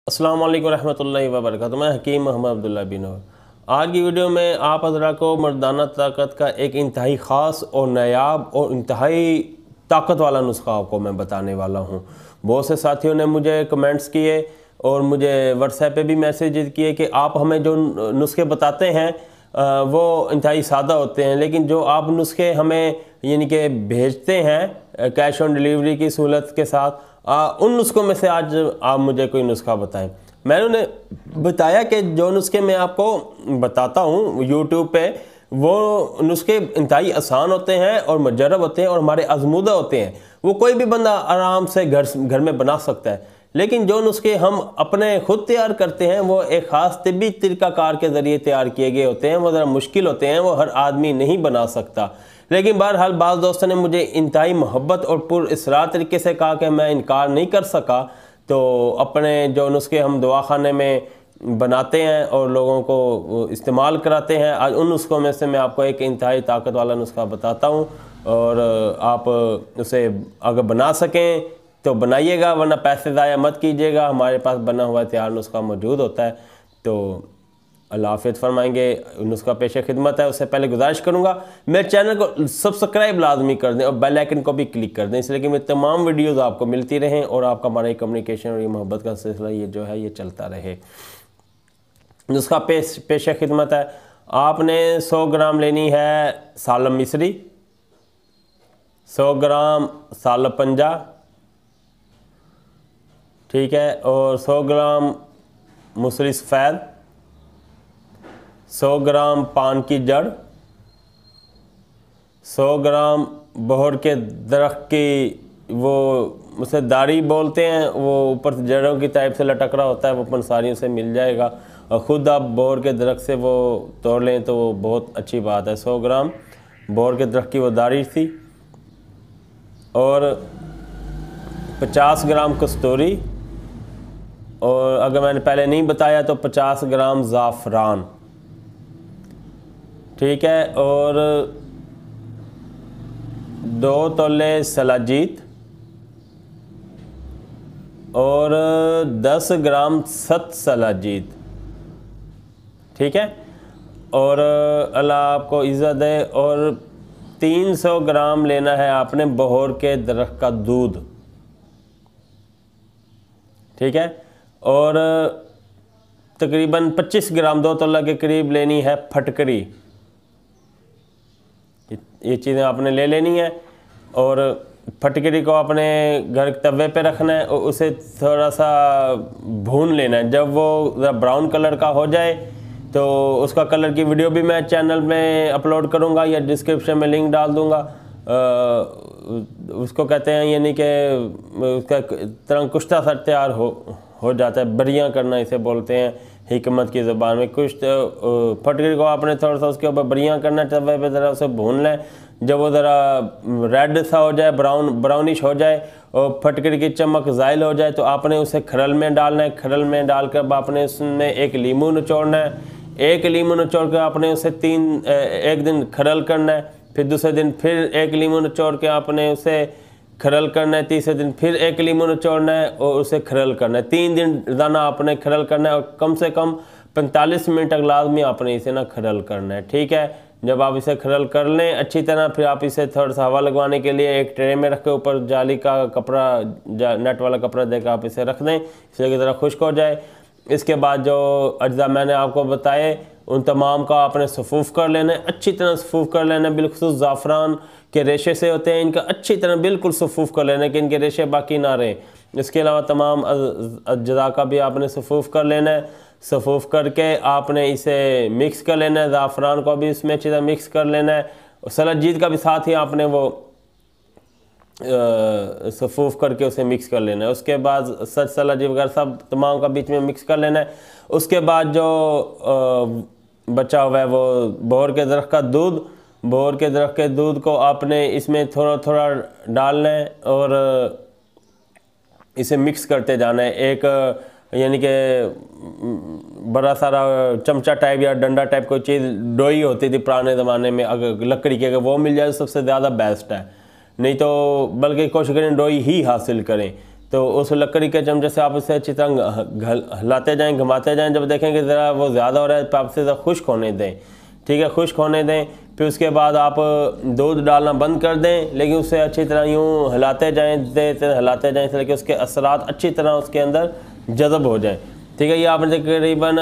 अस्सलाम वालेकुम रहमतुल्लाहि व बरकातुहू। मैं हकीम मोहम्मद अब्दुल्ला बिन नूर। आज की वीडियो में आप हज़रात को मर्दाना ताकत का एक इंतहाई ख़ास और नायाब और इंतहाई ताकत वाला नुस्खा आपको मैं बताने वाला हूँ। बहुत से साथियों ने मुझे कमेंट्स किए और मुझे व्हाट्सएप पे भी मैसेज किए कि आप हमें जो नुस्खे बताते हैं वो इंतहाई सादा होते हैं, लेकिन जो आप नुस्खे हमें यानी कि भेजते हैं कैश ऑन डिलीवरी की सहूलत के साथ, उन नुस्खों में से आज आप मुझे कोई नुस्खा बताएं। मैंने उन्हें बताया कि जो नुस्खे मैं आपको बताता हूँ यूट्यूब पे, वो नुस्खे इंतहाई आसान होते हैं और मुजर्रब होते हैं और हमारे आजमूदा होते हैं। वो कोई भी बंदा आराम से घर में बना सकता है। लेकिन जो नुस्खे हम अपने खुद तैयार करते हैं वो एक ख़ास तिब्बी तरीक़ाकार के ज़रिए तैयार किए गए होते हैं। वो ज़रा मुश्किल होते हैं, वो हर आदमी नहीं बना सकता। लेकिन बहरहाल बाज़ दोस्तों ने मुझे इंतहाई मोहब्बत और पुरअसरार तरीके से कहा कि मैं इनकार नहीं कर सका, तो अपने जो नुस्खे हम दवाखाने में बनाते हैं और लोगों को इस्तेमाल कराते हैं, आज उन नुस्खों में से मैं आपको एक इंतहाई ताकत वाला नुस्खा बताता हूँ। और आप उसे अगर बना सकें तो बनाइएगा, वरना पैसे ज़ाया मत कीजिएगा। हमारे पास बना हुआ तैयार नुस्खा मौजूद होता है। तो अल्लाह हाफ़िज़ फरमाएंगे। नुस्खा पेश खिदमत है। उससे पहले गुजारिश करूँगा मेरे चैनल को सब्सक्राइब लाजमी कर दें और बेल आइकन को भी क्लिक कर दें, इसलिए कि मेरी तमाम वीडियोज़ आपको मिलती रहें और आपका हमारा कम्युनिकेशन और ये मोहब्बत का सिलसिला ये जो है ये चलता रहे। नुस्खा पेश खिदमत है। आपने 100 ग्राम लेनी है सालम मिस्री, 100 ग्राम सालम पंजा, ठीक है, और 100 ग्राम मूसली सफ़ेद, 100 ग्राम पान की जड़, 100 ग्राम बहर के दरख्त की वो उसे दाढ़ी बोलते हैं, वो ऊपर से जड़ों की टाइप से लटक रहा होता है, वो पंसारियों से मिल जाएगा। और ख़ुद आप बहर के दरख्त से वो तोड़ लें तो वो बहुत अच्छी बात है। 100 ग्राम बहर के दरख्त की वो दाढ़ी थी। और 50 ग्राम कस्तूरी, और अगर मैंने पहले नहीं बताया तो 50 ग्राम ज़ाफ़रान, ठीक है, और 2 तोले सलाजीत और 10 ग्राम सत सलाजीत, ठीक है, और अल्लाह आपको इज़्ज़त दे। और 300 ग्राम लेना है आपने बहर के दरख्त का दूध, ठीक है, और तकरीबन 25 ग्राम 2 तोला के करीब लेनी है फटकरी। ये चीज़ें आपने ले लेनी है और फटकरी को अपने घर के तवे पे रखना है और उसे थोड़ा सा भून लेना है। जब वो ब्राउन कलर का हो जाए तो उसका कलर की वीडियो भी मैं चैनल में अपलोड करूँगा या डिस्क्रिप्शन में लिंक डाल दूँगा। उसको कहते हैं यानी कि उसका तरंग कुश्ता सा तैयार हो जाता है। बरियाँ करना इसे बोलते हैं हिकमत की ज़बान में। कुछ फटकरी को आपने थोड़ा सा उसके ऊपर बरियाँ करना, तवे पे ज़रा उसे भून लें। जब वो ज़रा रेड सा हो जाए, ब्राउनिश हो जाए और फटकरी की चमक ज़ाइल हो जाए तो आपने उसे खरल में डालना है। खरल में डालकर आपने उसमें एक लीमू निचोड़ना है। एक लीमू निचोड़ कर आपने उसे एक दिन खरल करना है, फिर दूसरे दिन फिर एक लीमू निचोड़ के आपने उसे खरल करना है, तीसरे दिन फिर एक लीमू निचोड़ना है और उसे खरल करना है। 3 दिन रोज़ाना आपने खरल करना है और कम से कम 45 मिनट तक लाजमी आपने इसे ना खरल करना है, ठीक है। जब आप इसे खरल कर लें अच्छी तरह, फिर आप इसे थोड़ा सा हवा लगवाने के लिए एक ट्रे में रख के ऊपर जाली का कपड़ा, नेट वाला कपड़ा देकर आप इसे रख दें, इसलिए कि ज़रा खुश्क हो जाए। इसके बाद जो अज्जा मैंने आपको बताए उन तमाम का आपने सफ़ूफ़ कर लेना है, अच्छी तरह सफ़ूफ़ कर लेना है। बिलखुसूस ज़ाफ़रान के रेशे से होते हैं, इनका अच्छी तरह बिल्कुल सफ़ूफ़ कर लेना है कि इनके रेशे बाकी ना रहें। इसके अलावा तमाम अज्जा का भी आपने सफ़ूफ़ कर लेना है। सफ़ूफ़ करके आपने इसे मिक्स कर लेना है। ज़ाफ़रान को भी इसमें अच्छी तरह मिक्स कर लेना है। सलाजीत का भी साथ ही आपने वो सफ़ूफ़ करके उसे मिक्स कर लेना है। उसके बाद सच सलाजीत वगैरह सब तमाम का बीच में मिक्स कर लेना है। उसके बाद जो बचा हुआ है वो बहर के दरख्त का दूध, बहर के दरख्त के दूध को आपने इसमें थोड़ा थोड़ा डालना है और इसे मिक्स करते जाना है। एक यानी कि बड़ा सारा चमचा टाइप या डंडा टाइप कोई चीज़ डोई होती थी पुराने ज़माने में, अगर लकड़ी की अगर वो मिल जाए तो सबसे ज़्यादा बेस्ट है। नहीं तो बल्कि कोशिश करें डोई ही हासिल करें। तो उस लकड़ी के चमचे से आप इसे अच्छी तरह हिलाते जाएं, घुमाते जाएं। जब देखेंगे ज़रा वो ज़्यादा हो रहा है तो आप इसे ज़रा खुश्क होने दें, ठीक है, खुश्क होने दें। फिर उसके बाद आप दूध डालना बंद कर दें, लेकिन उसे अच्छी तरह यूँ हिलाते जाएँ, हिलाते जाएँ, इसलिए कि उसके असरात अच्छी तरह उसके अंदर जज़ब हो जाए, ठीक है। ये आपने तकरीबन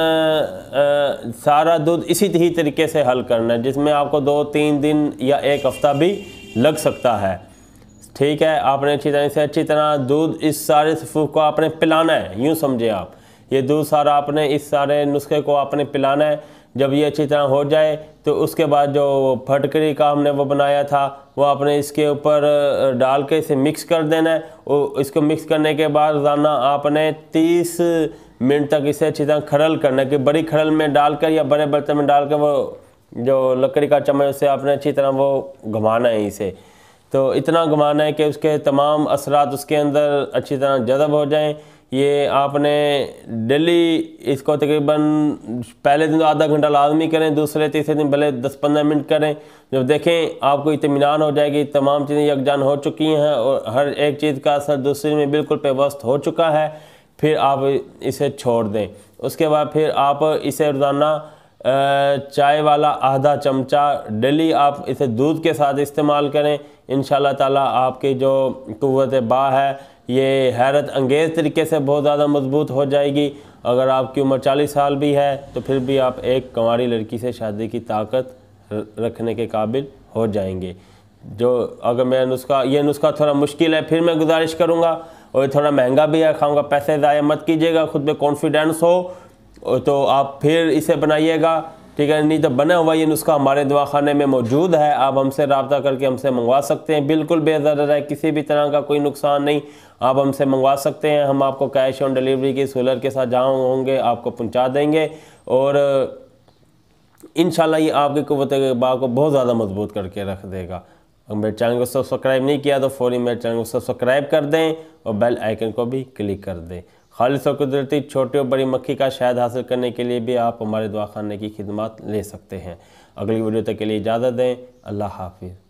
सारा दूध इसी ही तरीके से हल करना है, जिसमें आपको 2-3 दिन या 1 हफ़्ता भी लग सकता है, ठीक है। आपने अच्छी तरह दूध इस सारे सफ़ूफ को आपने पिलाना है, यूँ समझे आप, ये दूध सारा आपने इस सारे नुस्खे को आपने पिलाना है। जब ये अच्छी तरह हो जाए तो उसके बाद जो फटकरी का हमने वो बनाया था वो आपने इसके ऊपर डाल के इसे मिक्स कर देना है। और इसको मिक्स करने के बाद रोज़ाना आपने 30 मिनट तक इसे अच्छी तरह खरल करना है, कि बड़ी खरल में डालकर या बड़े बर्तन में डालकर वो जो लकड़ी का चम्मच से आपने अच्छी तरह वो घुमाना है इसे। तो इतना घुमाना है कि उसके तमाम असरात उसके अंदर अच्छी तरह जज़ब हो जाएं। ये आपने डेली इसको तकरीबन पहले दिन आधा घंटा लाजमी करें, दूसरे तीसरे दिन भले 10-15 मिनट करें। जब देखें आपको इत्मीनान हो जाएगी, तमाम चीज़ें यकजान हो चुकी हैं और हर एक चीज़ का असर दूसरे में बिल्कुल पेवस्त हो चुका है, फिर आप इसे छोड़ दें। उसके बाद फिर आप इसे रोज़ाना चाय वाला आधा चमचा डेली आप इसे दूध के साथ इस्तेमाल करें। इंशाल्लाह ताला आपकी जो कुव्वत बा है ये हैरत अंगेज़ तरीके से बहुत ज़्यादा मजबूत हो जाएगी। अगर आपकी उम्र 40 साल भी है तो फिर भी आप एक कंवारी लड़की से शादी की ताकत रखने के काबिल हो जाएंगे। जो अगर मेरा ये नुस्खा थोड़ा मुश्किल है, फिर मैं गुजारिश करूँगा, और थोड़ा महंगा भी है, खाऊँगा, पैसे ज़ाया मत कीजिएगा, खुद में कॉन्फिडेंस हो तो आप फिर इसे बनाइएगा, ठीक है। नहीं तो बना हुआ ये नुस्खा हमारे दवाखाने में मौजूद है, आप हमसे रब्ता करके हमसे मंगवा सकते हैं, बिल्कुल बेज़रर है, किसी भी तरह का कोई नुकसान नहीं, आप हमसे मंगवा सकते हैं। हम आपको कैश ऑन डिलीवरी की सहूलत के साथ जहाँ होंगे आपको पहुँचा देंगे, और इंशाल्लाह ये आपकी कुव्वत बा को बहुत ज़्यादा मजबूत करके रख देगा। अगर मेरे चैनल को सब्सक्राइब नहीं किया तो फ़ौरी मेरे चैनल को सब्सक्राइब कर दें और बेल आइकन को भी क्लिक कर दें। खालिस और कुदरती छोटी और बड़ी मक्खी का शहद हासिल करने के लिए भी आप हमारे दवाखाने की खिदमत ले सकते हैं। अगली वीडियो तक के लिए इजाज़त दें। अल्लाह हाफिज़।